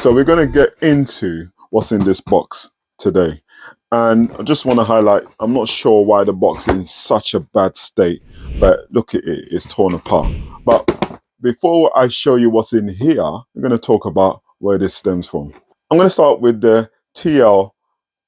So we're going to get into what's in this box today. And I just want to highlight, I'm not sure why the box is in such a bad state, but look at it, it's torn apart. But before I show you what's in here, we're going to talk about where this stems from. I'm going to start with the TL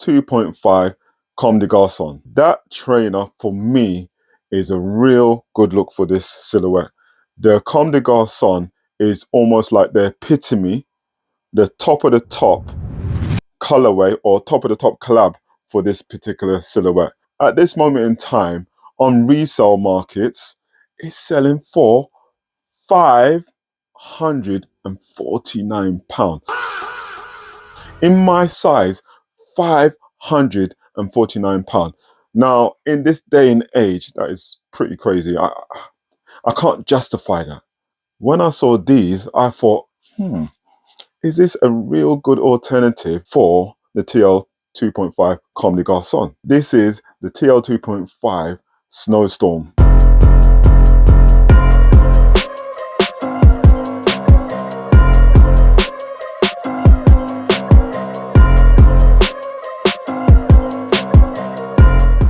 2.5 Comme des Garçons. That trainer for me is a real good look for this silhouette. The Comme des Garçons is almost like the epitome, the top of the top colorway or top of the top collab for this particular silhouette. At this moment in time, on resale markets, it's selling for £549. In my size, £549. Now, in this day and age, that is pretty crazy. I can't justify that. When I saw these, I thought, is this a real good alternative for the TL 2.5 Comme des Garçons? This is the TL 2.5 Snowstorm.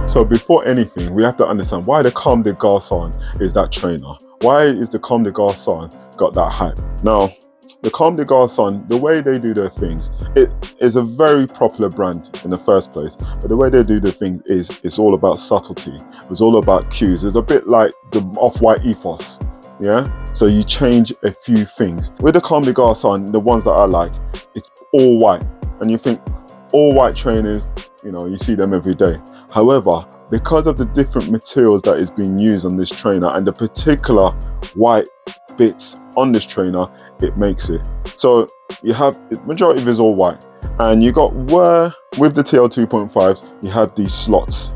So before anything, we have to understand why the Comme des Garçons is that trainer. Why is the Comme des Garçons got that hype? Now, the Comme des Garçons, the way they do their things, it is a very popular brand in the first place. But the way they do their thing is it's all about subtlety. It's all about cues. It's a bit like the Off-White ethos. Yeah? So you change a few things. With the Comme des Garçons, the ones that I like, it's all white. And you think all white trainers, you know, you see them every day. However, because of the different materials that is being used on this trainer and the particular white bits on this trainer, it makes it. So you have, the majority of it is all white. And you got where, with the TL 2.5s, you have these slots.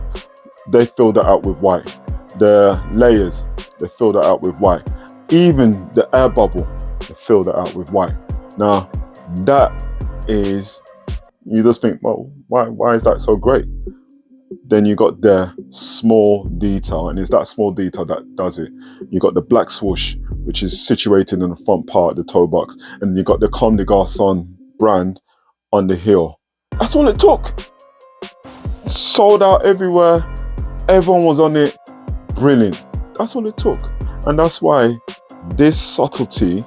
They fill that out with white. The layers, they fill that out with white. Even the air bubble, they fill that out with white. Now, that is, you just think, well, why is that so great? Then you got the small detail, and it's that small detail that does it. You got the black swoosh, which is situated in the front part of the toe box, and you got the Comme des Garçons brand on the heel. That's all it took. Sold out everywhere. Everyone was on it. Brilliant. That's all it took. And that's why this subtlety,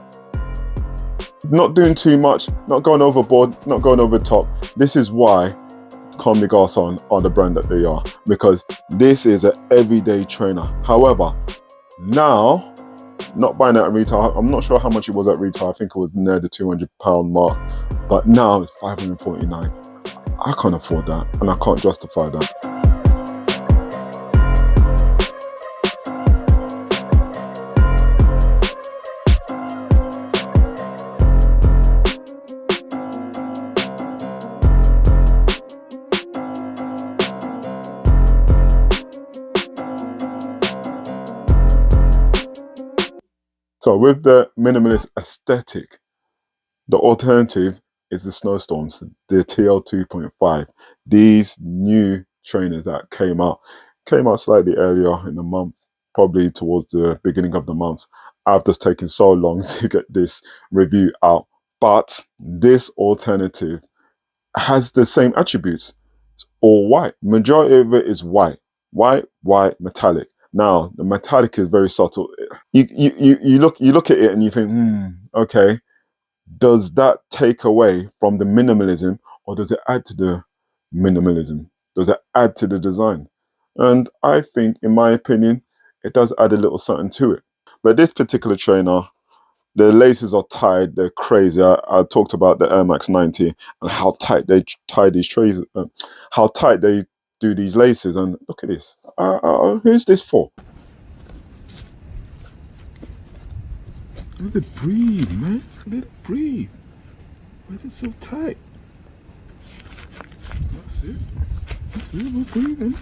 not doing too much, not going overboard, not going over the top, this is why Comme des Garçons are the brand that they are, because this is an everyday trainer. However, now, not buying it at retail, I'm not sure how much it was at retail, I think it was near the £200 mark, but now it's $549. I can't afford that, and I can't justify that. So with the minimalist aesthetic, the alternative is the Snowstorms, the TL 2.5. These new trainers that came out slightly earlier in the month, probably towards the beginning of the month. I've just taken so long to get this review out. But this alternative has the same attributes. It's all white. Majority of it is white. White, metallic. Now, the metallic is very subtle. You look at it and you think, okay, does that take away from the minimalism, or does it add to the minimalism? Does it add to the design? And I think, in my opinion, it does add a little something to it. But this particular trainer, the laces are tied, they're crazy. I talked about the Air Max 90 and how tight they tie these trays, how tight they do these laces. And look at this. Who's this for? Let it breathe, man. Let it breathe. Why is it so tight? That's it. That's it. We're breathing.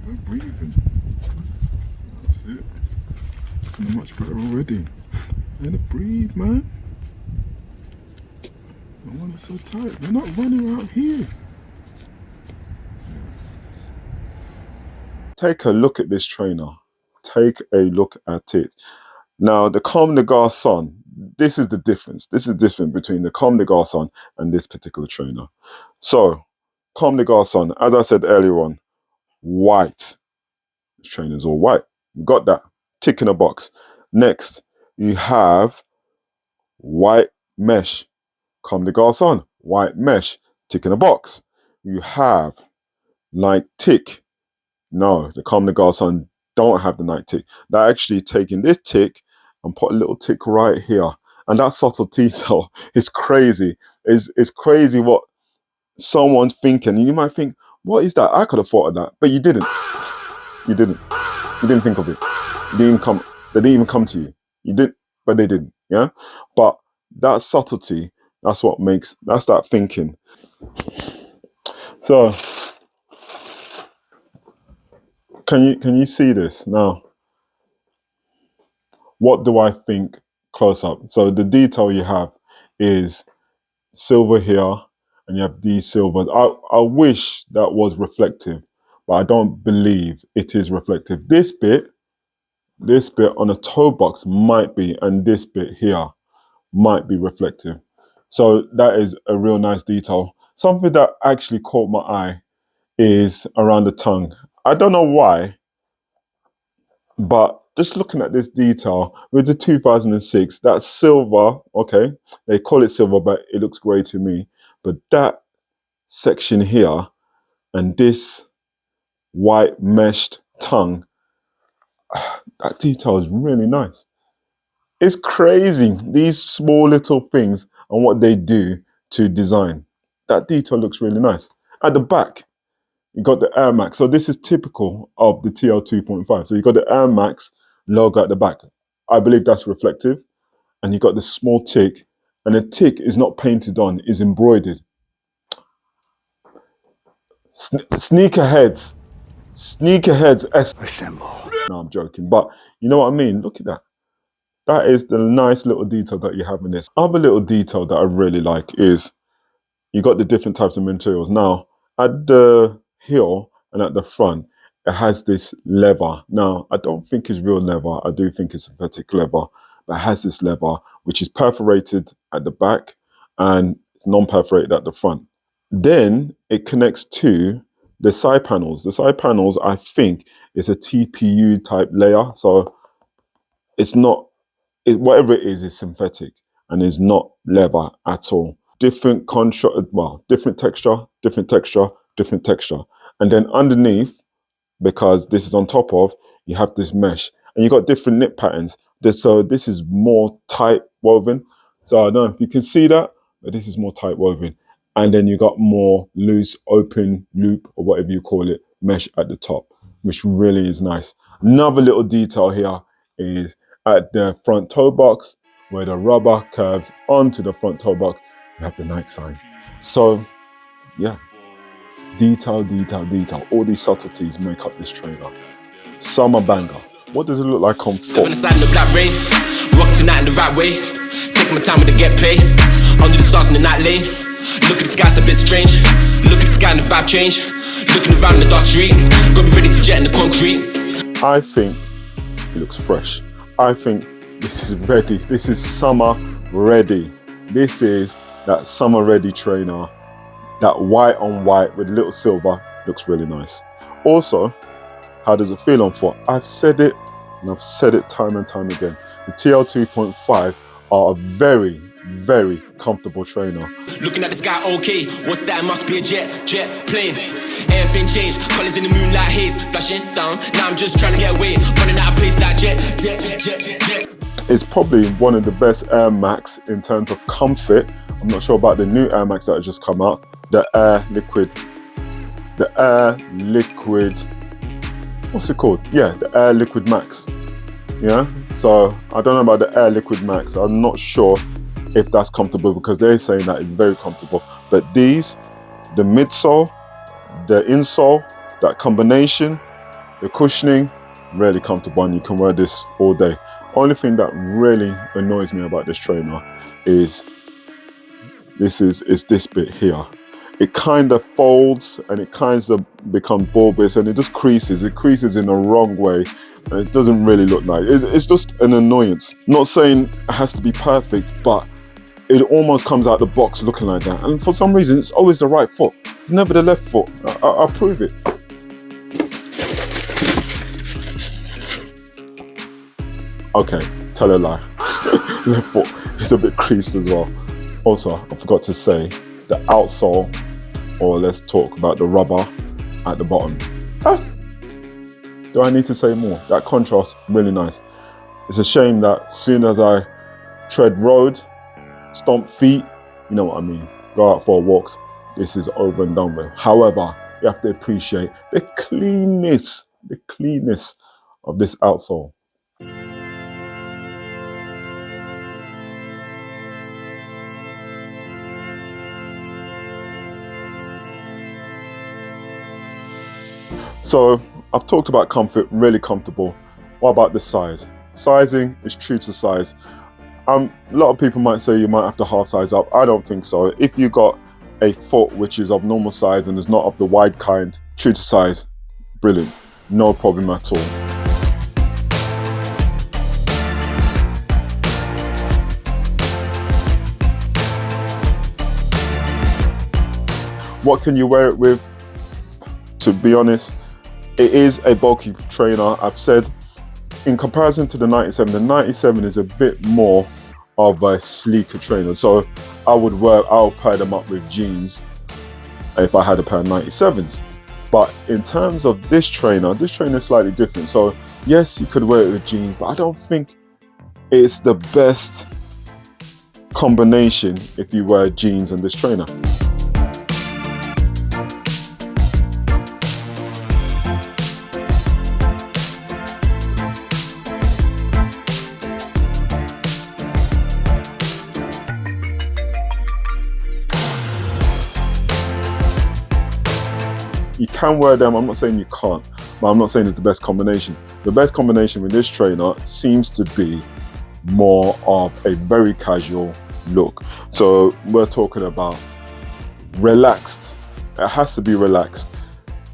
We're breathing. That's it. Looking much better already. Let it breathe, man. I want it so tight. We're not running out here. Take a look at this trainer. Take a look at it. Now, the Comme des Garçons, this is the difference. This is different between the Comme des Garçons and this particular trainer. So, Comme des Garçons, as I said earlier on, white. The trainer's all white. You got that. Tick in a box. Next, you have white mesh. Comme des Garçons, white mesh. Tick in a box. You have night tick. No, the Comme des Garçons don't have the night tick. They're actually taking this tick and put a little tick right here. And that subtle detail is crazy. It's crazy what someone's thinking. And you might think, what is that? I could have thought of that. But you didn't. You didn't. You didn't think of it. You didn't come. They didn't even come to you. You did, but they didn't. Yeah. But that subtlety, that's that thinking. So can you see this now? What do I think close up? So the detail you have is silver here, and you have these silvers. I wish that was reflective, but I don't believe it is reflective. This bit on the toe box might be, and this bit here might be reflective. So that is a real nice detail. Something that actually caught my eye is around the tongue. I don't know why, but just looking at this detail with the 2006, that silver, okay, they call it silver, but it looks grey to me. But that section here and this white meshed tongue, that detail is really nice. It's crazy, these small little things and what they do to design. That detail looks really nice. At the back, you got the Air Max. So this is typical of the TL 2.5. So you got the Air Max logo at the back. I believe that's reflective. And you got the small tick. And the tick is not painted on, is embroidered. Sneakerheads. Assemble. No, I'm joking. But you know what I mean? Look at that. That is the nice little detail that you have in this. Other little detail that I really like is you got the different types of materials. Now, at the heel and at the front, it has this leather. Now, I don't think it's real leather. I do think it's synthetic leather, but it has this leather, which is perforated at the back and it's non-perforated at the front. Then it connects to the side panels. The side panels, I think, is a TPU type layer. So it's not, whatever it is synthetic and is not leather at all. Different contrast, well, different texture. And then underneath, because this is on top of, you have this mesh. And you got different knit patterns. So this is more tight woven. So I don't know if you can see that, but this is more tight woven. And then you got more loose, open loop, or whatever you call it, mesh at the top, which really is nice. Another little detail here is at the front toe box, where the rubber curves onto the front toe box, you have the Nike sign. So, yeah, detail. All these subtleties make up this trainer. Summer banger. What does it look like on foot? Rock tonight in the right way. Taking my time with the get paid. Under the stars in the night lane. Look at the sky, it's a bit strange. Look at the sky and the vibe change. Looking around the dark street. Gotta be ready to jet in the concrete. I think it looks fresh. I think this is ready. This is summer ready. This is that summer ready trainer. That white on white with a little silver looks really nice. Also, how does it feel on foot? I've said it and I've said it time and time again. The TL 2.5s are a very, very comfortable trainer. Looking at the sky, okay, what's that? Must be a jet plane. Everything changed, colors in the moonlight haze, flashing down. Now I'm just trying to get away, running out of place like jet. It's probably one of the best Air Max in terms of comfort. I'm not sure about the new Air Max that has just come out. The Air Liquid, what's it called? Yeah, the Air Liquid Max. Yeah, so I don't know about the Air Liquid Max. I'm not sure if that's comfortable because they're saying that it's very comfortable. But these, the midsole, the insole, that combination, the cushioning, really comfortable, and you can wear this all day. Only thing that really annoys me about this trainer is this bit here. It kind of folds and it kind of becomes bulbous and it just creases. It creases in the wrong way. and it doesn't really look nice. It's just an annoyance. Not saying it has to be perfect, but it almost comes out the box looking like that. And for some reason, it's always the right foot. It's never the left foot. I'll prove it. Okay, tell a lie. Left foot is a bit creased as well. Also, I forgot to say the outsole, or let's talk about the rubber at the bottom. Do I need to say more? That contrast, really nice. It's a shame that as soon as I tread road, stomp feet, you know what I mean, go out for walks, this is over and done with. However, you have to appreciate the cleanness of this outsole. So I've talked about comfort, really comfortable. What about the size? Sizing is true to size. A lot of people might say you might have to half size up. I don't think so. If you got a foot which is of normal size and is not of the wide kind, true to size, brilliant, no problem at all. What can you wear it with? To be honest, it is a bulky trainer. I've said in comparison to the 97, the 97 is a bit more of a sleeker trainer. So I'll pair them up with jeans if I had a pair of 97s. But in terms of this trainer is slightly different. So yes, you could wear it with jeans, but I don't think it's the best combination if you wear jeans and this trainer. You can wear them, I'm not saying you can't, but I'm not saying it's the best combination. The best combination with this trainer seems to be more of a very casual look. So we're talking about relaxed. It has to be relaxed.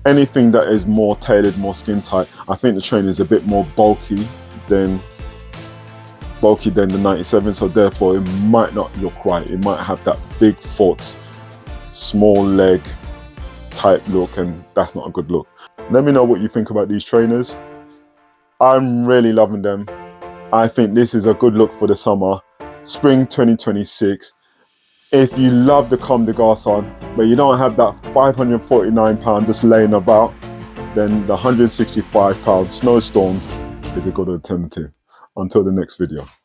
Anything that is more tailored, more skin tight. I think the trainer is a bit more bulky than the 97, so therefore it might not look right. It might have that big foot, small leg type look, and that's not a good look. Let me know what you think about these trainers. I'm really loving them. I think this is a good look for the summer, spring 2026. If you love the Comme des Garçons, but you don't have that £549 just laying about, then the £165 Snowstorms is a good alternative. Until the next video.